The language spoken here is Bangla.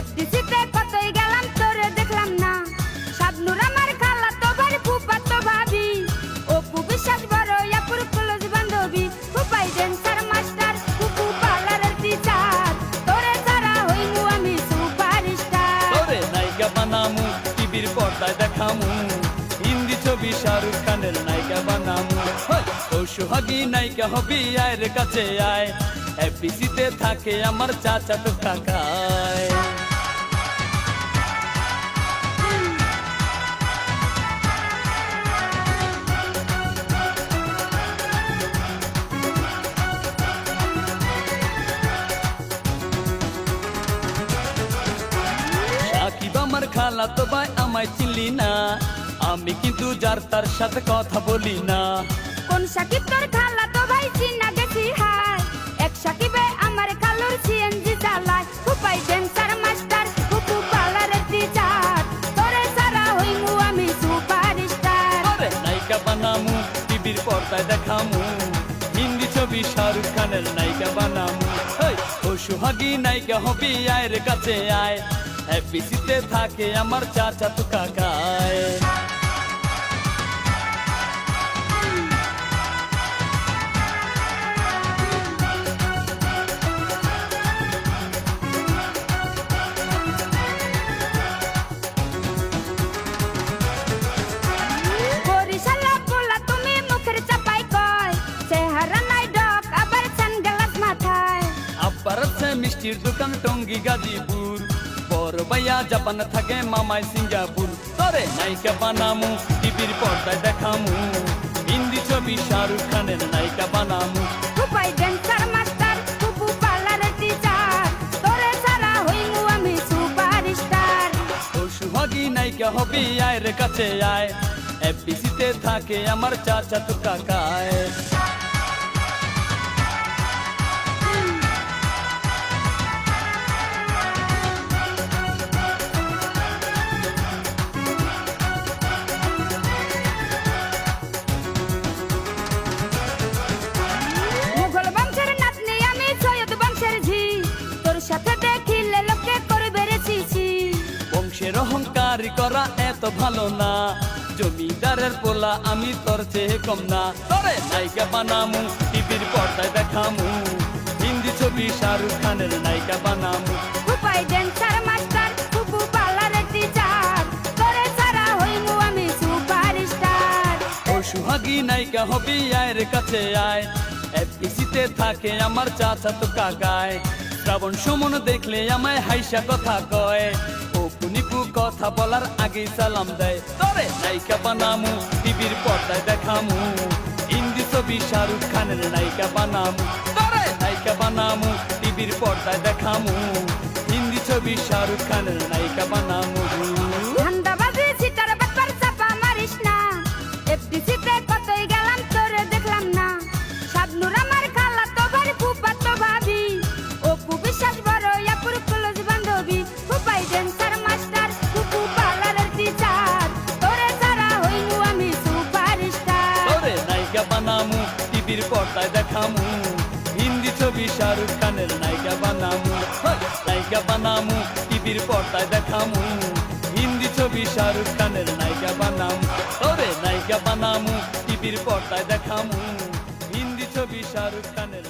এফডিসিতে কতই গেলাম তোরে দেখলাম না। শাবনূর আমার খালা তো ভাই ফুফাতো ভাবি, অপু বিশ্বাস বড় আপুর ক্লোজ বান্ধবী, ফুফাই ড্যান্সার মাস্টার, ফুফু পার্লারের টিচার, তোরে ছাড়া হইমু আমি সুপারস্টার। তোরে নায়িকা বানামু টিভির পর্দায় দেখামু, হিন্দি ছবি শাহরুখ খানের নায়িকা বানামু। ও সোহাগী নায়িকা হবি আয় রে কাছে আয়, এফডিসিতে থাকে আমার চাচাতো কাকায়। সাকিব আমার খালা তো ভাই আমায় চিনলি না, আমি কিন্তু যার তার সাথে কথা বলি না। কোন সাকিব তোর খালা তো ভাই চিনা গেছি হায়, এক সাকিবে আমার খালুর সিএনজি চালায়, ফুফাই ড্যান্সার মাস্টার, ফুফু পার্লারের টিচার, তোরে ছাড়া হইমু আমি সুপারস্টার। তোরে নায়িকা বানামু টিভির পর্দায় দেখামু, হিন্দি ছবি শাহরুখ খানের নায়িকা বানামু। ও সোহাগী নায়িকা হবি আয় রে কাছে আয়, এফডিসিতে থাকে আমার চাচাতো কাকায়। বরিশালা পোলা তুমি মুখের চাপাই কয়, চেহারা নাই ডক আবার সানগ্লাস মাথায়। আব্বার আছে মিষ্টির দোকান টঙ্গী গাজীপুর, বড় ভাইয়া জাপান থাকে মামাই সিঙ্গাপুর। তোরে নায়িকা বানামু টিভির পর্দায় দেখামু, হিন্দি ছবি শাহরুখ খানের নায়িকা বানামু। ফুফাই ড্যান্সার মাস্টার, ফুফু পার্লারের টিচার, তোরে ছাড়া হইমু আমি সুপারস্টার। ও সোহাগী নায়িকা হবি আয় রে কাছে আয়, এফডিসিতে থাকে আমার চাচাতো কাকায়। মুঘল বংশের নাতনি আমি সৈয়দ বংশের ঝি, তোর সাথে দেখিলে লোকে করবে রে ছিছি। বংশের অহংকারী করা এত ভালো না, জমিদারের পোলা আমি তোর চেয়ে কম না। তোরে নায়িকা বানামু টিভির পর্দায় দেখামু, হিন্দি ছবি শাহরুখ খানের নায়িকা বানামু। ফুফাই ড্যান্সার মাস্টার, ফুফু পার্লারের টিচার, তোরে ছাড়া হইমু আমি সুপারস্টার। ও সোহাগী নায়িকা হবি আয় রে কাছে আয়, এফডিসিতে থাকে আমার চাচাতো কাকায়। শ্রাবণ সুমন দেখলে আমায় হাইসা কথা কয়, ও কুনিপু কথা বলার আগেই সালাম দেয়। তোরে নায়িকা বানামু টিভির পর্দায় দেখামু, হিন্দি ছবি শাহরুখ খানের নায়িকা বানামু। তোরে নায়িকা বানামু টিভির পর্দায় দেখামু, হিন্দি ছবি শাহরুখ খানের নায়িকা বানামু। ধান্দাবাজি সিটার ব্যাপার চাপা মারিস না, এফডিসিতে কতই গেলাম তোরে দেখলাম না। শাবনূর আমার খালা তো ভাই ফুফাতো ভাবি, অপু বিশ্বাস বড় আপুর ক্লোজ বান্ধবী, ফুফাই ড্যান্সার মাস্টার, ফুফু পার্লারের টিচার, তোরে ছাড়া হইমু আমি সুপারস্টার। তোরে নায়িকা বানামু টিভির পর্দায় দেখামু, হিন্দি ছবি শাহরুখ খানের নায়িকা বানামু। নায়িকা বানামু টিভির পর্দায় দেখামু, হিন্দি ছবি শাহরুখ খানের নায়িকা বানামু। তোরে নায়িকা বানামু টিভির পর্দায় দেখামু, হিন্দি ছবি শাহরুখ খানের।